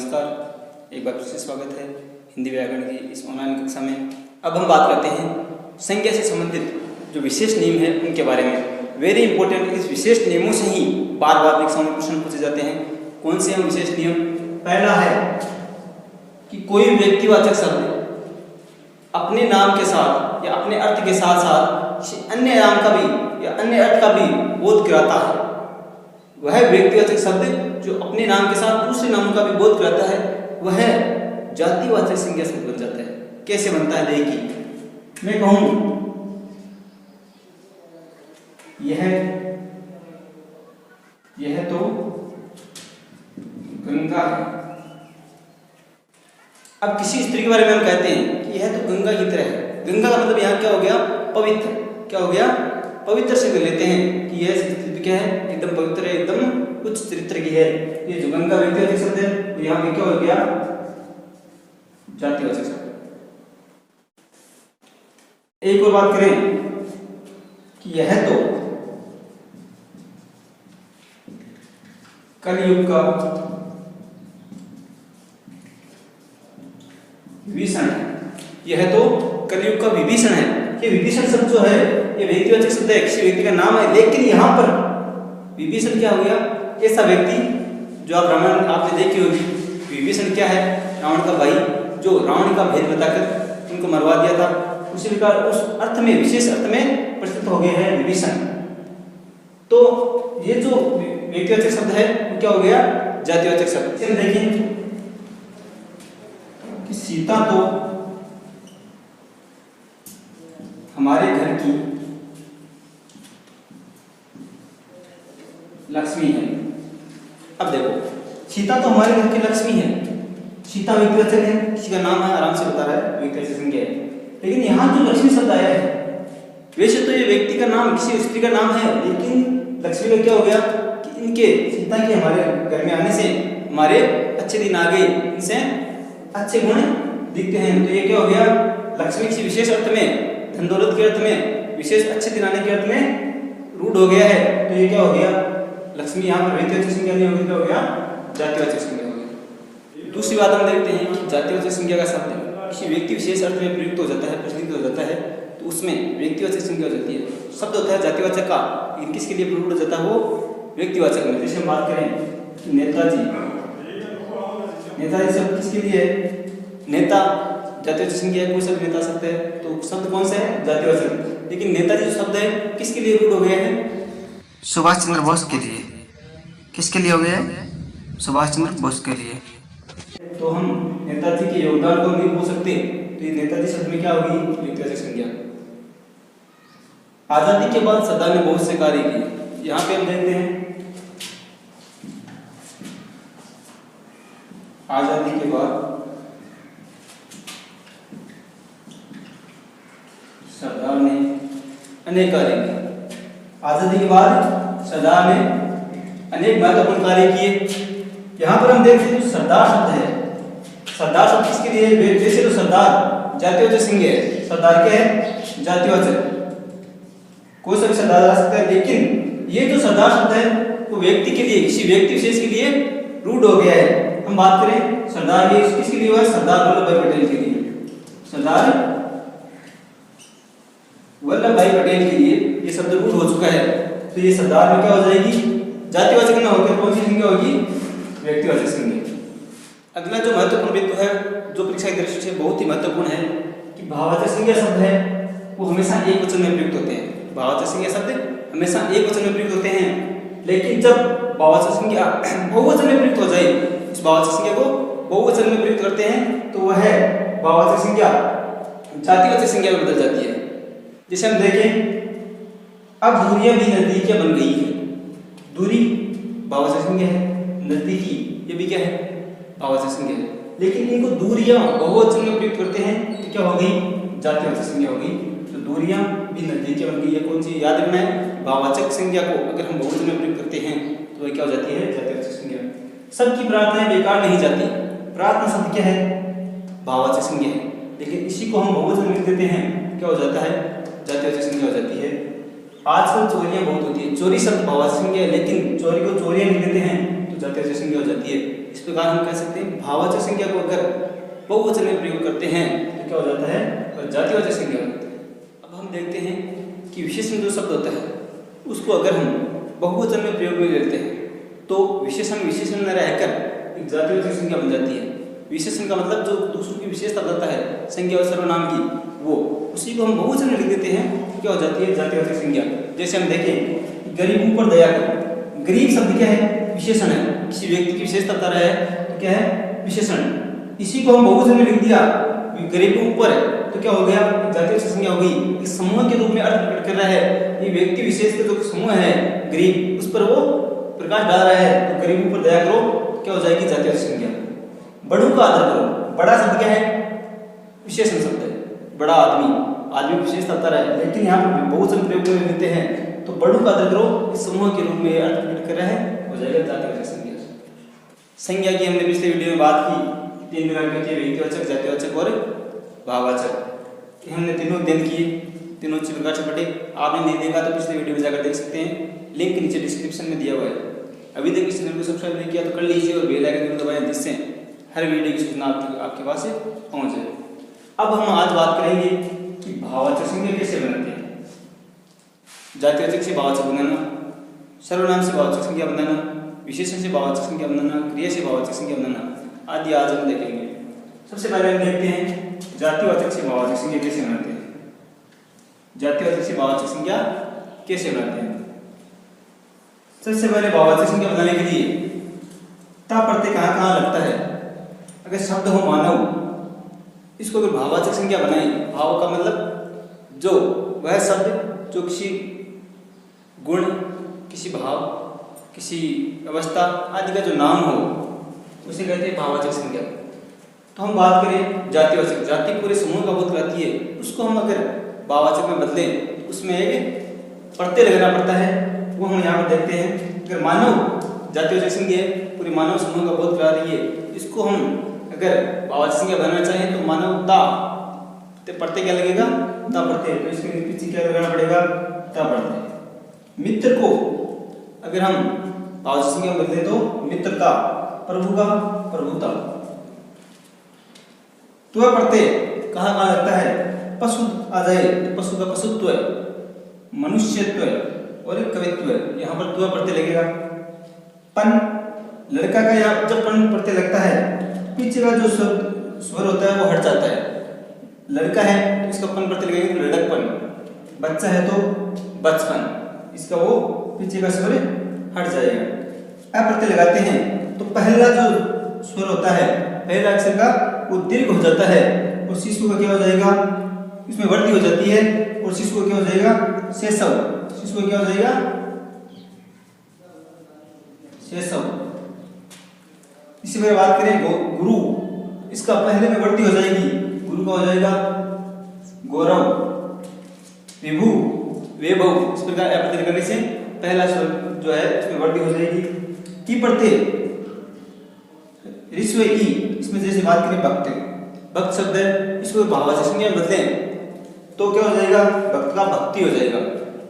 नमस्कार, एक बार फिर से स्वागत है हिंदी व्याकरण की इस ऑनलाइन कक्षा में। अब हम बात करते हैं संज्ञा से संबंधित जो विशेष नियम है उनके बारे में। वेरी इंपॉर्टेंट, इस विशेष नियमों से ही बार बार परीक्षाओं में प्रश्न पूछे जाते हैं। कौन से हम विशेष नियम? पहला है कि कोई व्यक्तिवाचक शब्द अपने नाम के साथ या अपने अर्थ के साथ साथ अन्य नाम का भी या अन्य अर्थ का भी बोध कराता है। वह व्यक्तिवाचक शब्द जो अपने नाम के साथ दूसरे नामों का भी बोध कराता है वह जातिवाचक संज्ञा शब्द बन जाता है। कैसे बनता है? देखिए, मैं कहूं यह तो गंगा है। अब किसी स्त्री के बारे में हम कहते हैं कि यह तो गंगा की तरह है। गंगा का मतलब यहाँ क्या हो गया? पवित्र। क्या हो गया? पवित्र से कर लेते हैं कि यह स्त्री क्या है? एकदम पवित्र है, एकदम उच्च चरित्र की है। ये जो गंगा व्यक्तिवाचक शब्द है तो यहाँ पे क्या हो गया? जातिवाचक शब्द। एक और बात करें कि यह तो कलयुग का विभीषण है। यह तो कलयुग का विभीषण है। ये विभीषण शब्द जो है ये व्यक्तिवाचक शब्द है, किसी व्यक्ति का नाम है। लेकिन यहाँ पर विभीषण क्या हो गया? ऐसा व्यक्ति जो आप रामायण आपने देखी होगी। विभीषण क्या है? रावण का भाई, जो रावण का भेद बताकर उनको मरवा दिया था। उसी प्रकार उस अर्थ में, विशेष अर्थ में प्रस्तुत हो गए हैं विभीषण। तो ये जो व्यक्तिवाचक शब्द है वो क्या हो गया? जातिवाचक शब्द। देखिए कि सीता तो हमारे घर की लक्ष्मी है। अब देखो, सीता तो हमारे घर की लक्ष्मी है। सीता व्यक्तिवाचक है, किसी का नाम है, आराम से बता रहा है, व्यक्तिवाचक संज्ञा है। लेकिन यहाँ जो लक्ष्मी शब्द आया है, वैसे तो ये व्यक्ति का नाम, किसी स्त्री का नाम है, लेकिन लक्ष्मी का क्या हो गया कि इनके, सीता के हमारे घर में आने से हमारे अच्छे दिन आ गए, इनसे अच्छे गुण दिखते हैं। तो ये क्या हो गया? लक्ष्मी किसी विशेष अर्थ में, धन दौलत के अर्थ में, विशेष अच्छे दिन आने के अर्थ में रूढ़ हो गया है। तो ये क्या हो गया? लक्ष्मी यहाँ पर व्यक्तिवाचक संज्ञा नहीं होगी, क्या हो गया? जातिवाचक संज्ञा हो गया। दूसरी बात हम देखते हैं कि जातिवाचक संज्ञा का शब्द किसी व्यक्ति विशेष अर्थ में प्रयुक्त हो जाता है, प्रचलित हो जाता है, तो उसमें व्यक्तिवाचक संज्ञा हो जाती है। शब्द होता है जातिवाचक का, लेकिन किसके लिए प्रयुक्त हो जाता है? वो व्यक्तिवाचक में। जैसे हम बात करें कि नेताजी, नेताजी शब्द किसके लिए है? नेता जातिवाचक संज्ञा है, कोई शब्द नेता शब्द है, तो शब्द कौन सा है? जातिवाचक। लेकिन नेताजी जो शब्द है किसके लिए रूढ़ हो गए हैं? सुभाष चंद्र बोस के लिए। किसके लिए हो गया? सुभाष चंद्र बोस के लिए। तो हम नेताजी के योगदान को नहीं भूल सकते, तो ये नेताजी शब्द में क्या होगी? व्यक्तिवाचक संज्ञा। आजादी के बाद सरदार ने बहुत से कार्य किए। यहाँ पे हम देखते हैं आजादी के बाद सरदार ने अनेक कार्य किए। आजादी के बाद सरदार ने अनेक महत्वपूर्ण कार्य किए। यहाँ पर हम देखते हैं जो सरदार शब्द है, सरदार शब्द किसके लिए? वैसे तो सरदार जातिवाचक संज्ञा है। सरदार क्या है? जातिवाचक। कोई सा भी सरदार आ सकता है, लेकिन ये जो सरदार शब्द है वो व्यक्ति के लिए, किसी व्यक्ति विशेष के लिए रूढ़ हो गया है। हम बात करें सरदार, ये किसके लिए हुआ? सरदार वल्लभ भाई पटेल के लिए। सरदार वल्लभ भाई पटेल के लिए ये शब्द रूढ़ हो चुका है। तो ये सरदार में क्या हो जाएगी? जातिवाचक ना होकर कौन सी संज्ञा होगी? व्यक्तिवाचक संज्ञा। अगला जो महत्वपूर्ण बिंदु है, जो परीक्षा की दृष्टि से बहुत ही महत्वपूर्ण है, कि भाववाचक संज्ञा शब्द है वो हमेशा एक वचन में प्रयुक्त होते हैं। भाववाचक संज्ञा शब्द हमेशा एक वचन में प्रयुक्त होते हैं। लेकिन जब भाववाचक संज्ञा बहुवचन में प्रयुक्त हो जाए, इस भाववाचक संज्ञा को बहुवचन में प्रयुक्त करते हैं, तो वह भाववाचक संज्ञा जातिवाचक संज्ञा में बदल जाती है। जैसे हम देखें, अब दूरियां भी नजदीकियां बन गई है। दूरी भाववाचक संज्ञा है, नजदीकी ये भी क्या है? भाववाचक संज्ञा है। लेकिन इनको दूरियां बहुवचन में प्रयुक्त करते हैं तो क्या हो गई? जातिवाचक संज्ञा हो गई। तो दूरियां भी नजदीकियां बन गई है। कौन सी याद रखना है? भाववाचक संज्ञा को अगर हम बहुवचन में प्रयुक्त करते हैं तो वह क्या हो जाती है? जातिवाचक संज्ञा। सबकी प्रार्थनाएं बेकार नहीं जाती। प्रार्थना शब्द क्या है? भाववाचक संज्ञा है। लेकिन इसी को हम बहुवचन में लिख देते हैं, क्या हो जाता है? जातिवाचक संज्ञा हो जाती है। आजकल चोरियां बहुत होती है। चोरी शब्द भाववाचक संज्ञा है, लेकिन चोरी को चोरियां लिख देते हैं तो जातिवाचक संज्ञा हो जाती है। इस प्रकार हम कह सकते हैं भाववाचक संज्ञा को अगर बहुवचन में प्रयोग करते हैं तो क्या हो जाता है, और जातिवाचक संज्ञा होता है। अब हम देखते हैं कि विशेषण जो शब्द होता है उसको अगर हम बहुवचन में प्रयोग में लेते हैं तो विशेषण न रहकर एक जातिवाचक संज्ञा बन जाती है। विशेषण का मतलब जो दूसरों की विशेषता बताता है संज्ञा और सर्वनाम की, वो उसी को हम बहुवचन में लिख देते हैं तो क्या हो जाती है, जातिवाचक संज्ञा। जैसे हम देखें गरीबों पर दया करो, गरीब शब्द क्या है, विशेषण है, किसी व्यक्ति की विशेषता बता रहा है तो क्या है, विशेषण। इसी को हम बहुवचन में लिख दिया गरीबों ऊपर है तो क्या हो गया, जातिवाचक संज्ञा हो गई। इस समूह के रूप में अर्थ प्रकट कर रहा है, ये व्यक्ति विशेष का जो समूह है गरीब, उस पर वो प्रकाश डाल रहा है, तो गरीबों पर दया करो क्या हो जाएगी, जातिवाचक संज्ञा। बड़ों का आदर करो, बड़ा शब्द क्या है, विशेषण शब्द है, बड़ा आदमी विशेषता बता रहा है, लेकिन यहाँ पर बहुवचन प्रयोग में लेते हैं तो बड़ों का आदर करो इस समूह के रूप में अर्थ प्रकट कर रहा है, हो जाएगा जातिवाचक संज्ञा। संज्ञा की हमने पिछले वीडियो में बात की, 3 प्रकार की, व्यक्तिवाचक, जातिवाचक और भाववाचक। हमने तीनों अध्ययन किए, तीनों अच्छी प्रकार से पढ़े। आपने नहीं देखा तो पिछले वीडियो में जाकर देख सकते हैं, लिंक नीचे डिस्क्रिप्शन में दिया हुआ है। अभी तक इस चैनल को सब्सक्राइब नहीं किया तो कर लीजिए और बेल आइकन जरूर दबाएं, जिससे हर वीडियो की सूचना आपके पास से पहुंच जाए। अब हम आज बात करेंगे कि भाववाचक संज्ञा कैसे बनाते हैं। जातिवाचक से भाववाचक बनाना, सर्वनाम से भाववाचक संज्ञा बनाना, विशेषण से भाववाचक संज्ञा बनाना, क्रिया से भाववाचक संज्ञा बनाना आदि आज हम देखेंगे। सबसे पहले हम देखते हैं जातिवाचक से भाववाचक संज्ञा कैसे बनाते हैं। जातिवाचक से भाववाचक संज्ञा कैसे बनाते हैं। सबसे पहले भाववाचक संज्ञा बनाने के लिए ता प्रत्यय कहाँ लगता है। अगर शब्द हो मानव, इसको अगर भाववाचक संज्ञा बनाए, भाव का मतलब जो वह शब्द जो किसी गुण, किसी भाव, किसी अवस्था आदि का जो नाम हो उसे कहते हैं भाववाचक संज्ञा। तो हम बात करें जातिवाचक, जाति पूरे समूह का बोध कराती है, उसको हम अगर भाववाचक में बदलें तो उसमें एक प्रत्यय लगाना पड़ता है, वो हम यहाँ पर देखते हैं। अगर मानव जातिवाचक संज्ञा पूरे मानव समूह का बोध करा रही है, इसको हम अगर भाववाचक संज्ञा बनाना चाहें तो मानवता प्रत्यय क्या लगेगा, ता प्रत्यय, तो इसके पीछे क्या लगाना पड़ेगा, ता प्रत्यय। मित्र को अगर हम भाववाचक संज्ञा में बदलें तो मित्रता, प्रभु का प्रभुता। त्व प्रत्यय कहाँ लगता है, पशु आ जाए तो पशु का पशुत्व, मनुष्यत्व और कवित्व, यहाँ पर त्व प्रत्यय लगेगा। पन, लड़का का यहाँ जब पन प्रत्यय लगता है पीछे का जो स्वर होता है वो हट जाता है। लड़का है तो इसका पन प्रत्यय लगेगा तो लड़कपन, बच्चा है तो बचपन, इसका वो पीछे का स्वर हट जाएगा। अ प्रत्यय लगाते हैं तो पहला जो स्वर होता है, पहला अक्षर का वो दीर्घ हो जाता है और शिशु का क्या हो जाएगा, इसमें वृद्धि हो जाती है और शिशु का क्या हो जाएगा, शेषव, शिशु का क्या हो जाएगा, शेषव। इसी में बात करें गुरु, इसका पहले में वृद्धि हो जाएगी, गुरु का हो जाएगा गौरव, विभु, वैभव। इस प्रकार अ प्रत्यय करने से पहला स्वर जो है इसमें वृद्धि हो जाएगी। की प्रत्यय ऋस्व ई, इसमें जैसे बात करें भक्त, भक्त शब्द है, इसको भाववाचक संज्ञा में बदलें तो क्या हो जाएगा, भक्त का भक्ति हो जाएगा,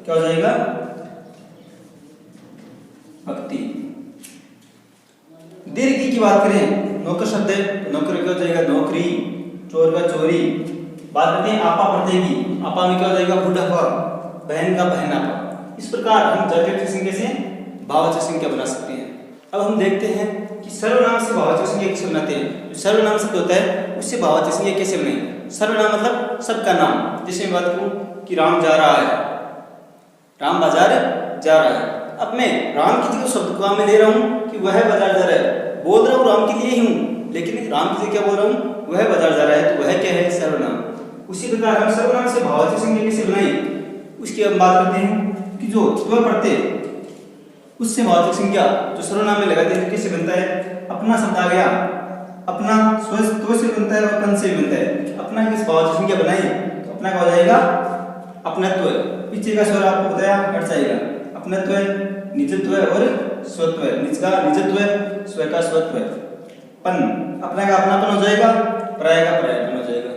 क्या हो जाएगा, भक्ति। दीर्घ की बात करें, नौकर शब्द है, नौकर क्या हो जाएगा, नौकरी, चोर का चोरी। बात करते हैं आपा प्रत्यय की, आपा में क्या हो जाएगा, बुढ़ापा, बहन का बहनापा। इस प्रकार हम जातिवाचक संज्ञा से भाववाचक संज्ञा बना सकते हैं। अब हम देखते हैं कि सर्वनाम से भाववाचक संज्ञा कैसे बनाते हैं। जो सर्वनाम शब्द होता है उससे भाववाचक संज्ञा कैसे बनाएं। सर्वनाम मतलब सबका नाम। जैसे मैं बात करूं कि राम जा रहा है, राम बाजार जा रहा है, अब मैं राम की जगह शब्द को मैं ले रहा हूँ कि वह बाजार जा रहा है, बोल रहा हूँ राम के लिए ही हूँ, लेकिन राम की जगह क्या बोल रहा हूँ, वह बाजार जा रहा है, तो वह क्या है, सर्वनाम। उसी प्रकार हम सर्वनाम से भाववाचक संज्ञा कैसे बनाएं, उसकी हम बात करते हैं कि जो त्व प्रत्यय उससे भाववाचक संज्ञा जो सर्वनाम में लगाते हैं कैसे बनता है। अपना शब्द आ गया, अपना त्व से बनता है और पन से भी बनता है। अपना किस भाववाचक संज्ञा बनाए तो अपना का हो जाएगा अपनत्व, पीछे का स्वर आपको बताया हट जाएगा। अपनत्व, निजत्व और स्वत्व, निज का निजत्व, स्व का स्वत्व। पन, अपना का अपनापन हो जाएगा, पराया का परायापन हो जाएगा।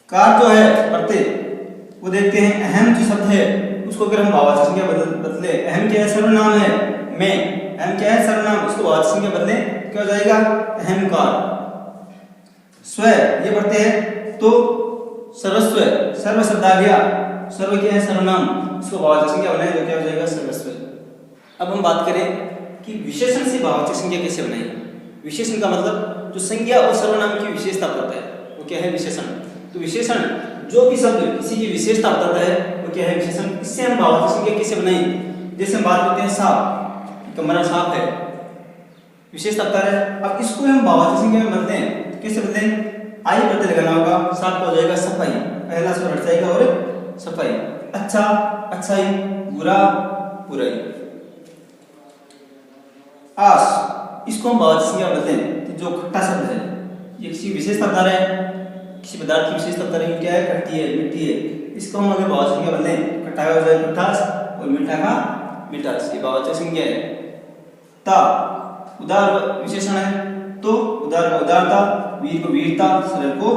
कार जो है प्रत्यय वो देखते हैं, अहम जो शब्द है उसको अगर हम भाववाचक संज्ञा बदले, अहम क्या है, सर्वनाम है, मैं, अहम क्या है? सर्वनाम। इसको भाववाचक संज्ञा बदले क्या हो जाएगा? अहंकार। स्व ये पढ़ते हैं तो सर्वस्व, सर्व शब्द आ गया। सर्व क्या है? सर्वनाम। इसको भाववाचक संज्ञा बनाए तो क्या हो जाएगा? सर्वस्व। अब हम बात करें कि विशेषण से भाववाचक संज्ञा कैसे बनाएं। विशेषण का मतलब जो संज्ञा और सर्वनाम की विशेषता बताता है वो क्या है? विशेषण। तो विशेषण जो भी शब्द किसी की विशेषता बताता है वो क्या है? विशेषण। इससे हम भाववाचक संज्ञा कैसे बनाएं? जैसे हम बात करते हैं साफ, कमरा साफ है, विशेषता बता रहा है। अब इसको हम भाववाचक संज्ञा में बदलते हैं तो कैसे बदलें? आई प्रत्यय लगाना होगा, साफ का हो जाएगा सफाई, पहला स्वर हट जाएगा और सफाई। अच्छा, अच्छाई, बुरा, बुराई। आस, इसको हम भाववाचक संज्ञा बदलते हैं तो जो खट्टा शब्द है ये किसी विशेषता बता रहा है, किसी पदार्थ की विशेषता बता रही है, क्या है? खट्टी है, मीठी है। इसको हम अगर भाववाचक संज्ञा बदलें, खट्टा का हो जाएगा खट्टास और मीठा का मिठास, ये भाववाचक संज्ञा है। ता उदार विशेषण है तो उदार का उदारता, वीर को वीरता, सरल को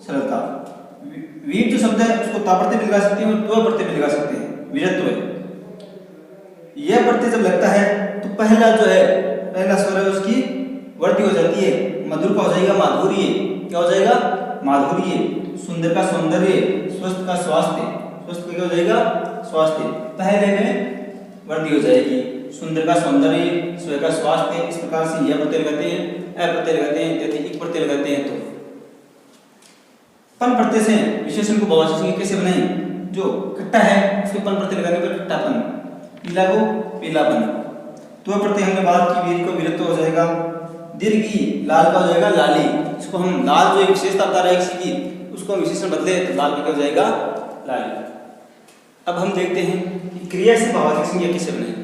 सरलता। वीर जो शब्द है उसको ता प्रत्यय भी लगा सकते हैं और त्व प्रत्यय भी लगा सकते हैं, वीरत्व है। यह प्रत्यय जब लगता है तो पहला जो है, पहला स्वर है उसकी वृद्धि हो जाती है, मधुर का हो जाएगा माधुर्य। क्या हो जाएगा? माधुर्य। सुंदर का सौंदर्य, स्वस्थ का स्वास्थ्य, स्वस्थ का क्या हो जाएगा? स्वास्थ्य। पहले में वृद्धि हो जाएगी, सुंदर का सौंदर्य, स्व का स्वास्थ्य। इस प्रकार से यह प्रत्यय लगाते हैं, अ प्रत्यय लगाते हैं, यदि इक प्रत्यय लगाते हैं तो पन प्रत्यय से विशेषण को भाववाचक संज्ञा कैसे बनाएं? जो खट्टा है उसके पन प्रत्यय लगाने पर खट्टापन, पीला को पीलापन। त्व प्रत्यय हमने बात की, वीर को वीरत्व हो जाएगा। दीर्घी, लाल का हो जाएगा लाली। इसको हम लाल जो एक विशेषता बता रहा है किसी की, उसको हम विशेषण बदले तो लाल का क्या हो जाएगा? लाली। अब हम देखते हैं कि क्रिया से भाववाचक संज्ञा कैसे बनाएं।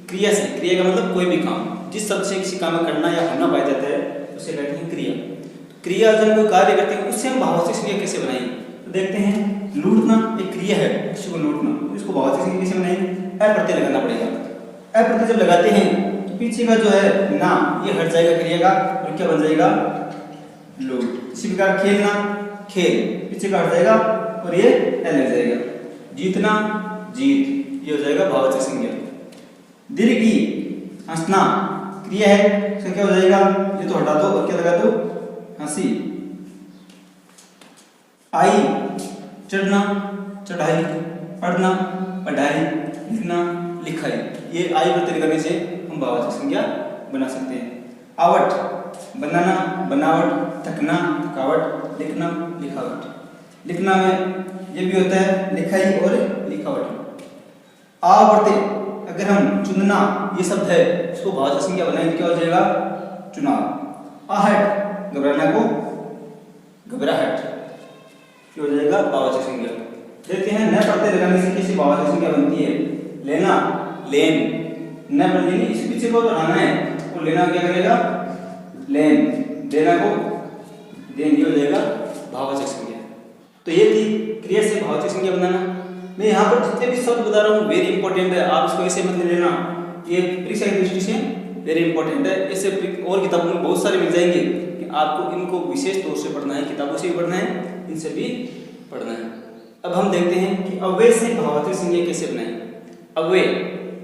क्रिया से, क्रिया का मतलब कोई भी काम, जिस शब्द से किसी काम में करना या होना पाया जाता है उसे कहते हैं क्रिया। क्रिया जब कोई कार्य करते हैं उससे हम भाववाचक संज्ञा कैसे बनाएं? तो देखते हैं, लूटना एक क्रिया है, किसी को लूटना, तो इसको भाववाचक संज्ञा कैसे बनाएं? अ प्रत्यय लगाना पड़ेगा। अ प्रत्यय जब लगाते हैं तो पीछे का जो है ना ये हट जाएगा क्रिया का और क्या बन जाएगा? लूट। इसी प्रकार खेलना, खेल, पीछे का हट जाएगा और ये ए लग जाएगा। जीतना, जीत, ये हो जाएगा भाववाचक संज्ञा। दीर्घी, हंसना क्रिया है, इसका क्या हो जाएगा? ये तो हटा दो और क्या लगा दो? हंसी। आई, चढ़ना, चढ़ाई, पढ़ना, पढ़ाई, लिखना, लिखाई। ये आई प्रत्यय करने से हम भाववाचक संज्ञा बना सकते हैं। आवट, बनाना, बनावट, थकना, थकावट, लिखना, लिखावट। लिखना में ये भी होता है लिखाई और लिखावट। आवृत्ति, अगर हम चुनना ये शब्द है इसको भाववाचक संज्ञा बनाएंगे क्या हो जाएगा? चुनाव। आहट, घबराना को घबराहट, क्या हो जाएगा? भाववाचक संज्ञा। देखते हैं न प्रत्यय लगाने से कैसी भाववाचक संज्ञा बनती है। लेना, लेन, न प्रत्यय इस पीछे को हटाना है और लेना क्या करेगा? लेन। देना को देन, ये हो जाएगा भाववाचक संज्ञा। तो ये थी क्रिया से भाववाचक संज्ञा बनाना। मैं यहाँ पर जितने भी शब्द बता रहा हूँ वेरी इंपॉर्टेंट है, आप इसको ऐसे मत ले लेना, ये परीक्षा की दृष्टि से वेरी इंपॉर्टेंट है। ऐसे और किताबों में बहुत सारे मिल जाएंगे कि आपको इनको विशेष तौर से पढ़ना है, किताबों से भी पढ़ना है, इनसे भी पढ़ना है। अब हम देखते हैं कि अव्यय से भाववाचक संज्ञा कैसे बनाएं। अव्यय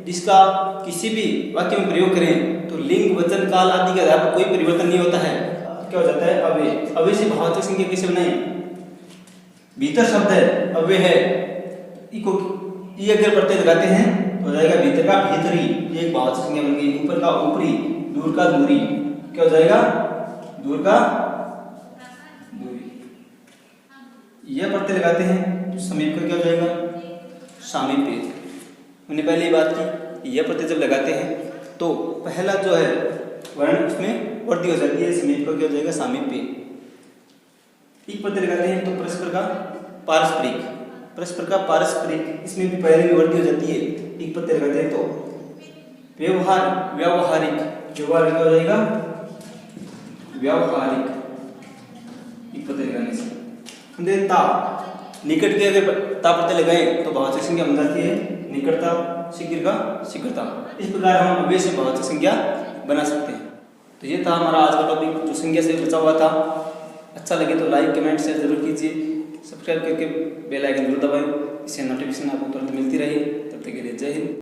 जिसका किसी भी वाक्य में प्रयोग करें तो लिंग, वचन, काल आदि के आधार पर कोई परिवर्तन नहीं होता है, क्या हो जाता है? अव्यय। अव्यय से भाववाचक संज्ञा कैसे बनाएं? भीतर शब्द है, अव्यय है, इको ये अगर प्रत्यय लगाते हैं तो हो जाएगा भीतर का भीतरी, ये एक भाववाचक संज्ञा बन गई। ऊपर का ऊपरी, दूर का दूरी, क्या हो जाएगा? दूर का दूरी। यह प्रत्यय लगाते हैं तो समीप का क्या हो जाएगा? सामीप्य। मैंने पहले ही बात की, यह प्रत्यय जब लगाते हैं तो पहला जो है वर्ण उसमें वृद्धि हो जाती है, समीप का क्या हो जाएगा? सामीप्य। एक प्रत्यय लगाते हैं तो परस्पर का पारस्परिक, परस्पर का पारस्परिक, इसमें भी पहले में वृद्धि हो जाती है। एक प्रत्यय लगाते हैं तो व्यवहार, व्यावहारिक, व्यवहार क्या हो जाएगा? व्यावहारिक, एक प्रत्यय लगाने से। ता, निकट के अगर ता प्रत्यय लगाए तो भाववाचक संज्ञा बन जाती है निकटता, शीघ्र का शीघ्रता। इस प्रकार हम अव्यय से भाववाचक संज्ञा बना सकते हैं। तो ये था हमारा आज का टॉपिक जो संज्ञा से बचा हुआ था। अच्छा लगे तो लाइक, कमेंट, शेयर जरूर कीजिए। सब्सक्राइब करके बेल आइकन जरूर दबाएं, इससे नोटिफिकेशन आपको तुरंत मिलती रहे। तब तक के लिए जय हिंद।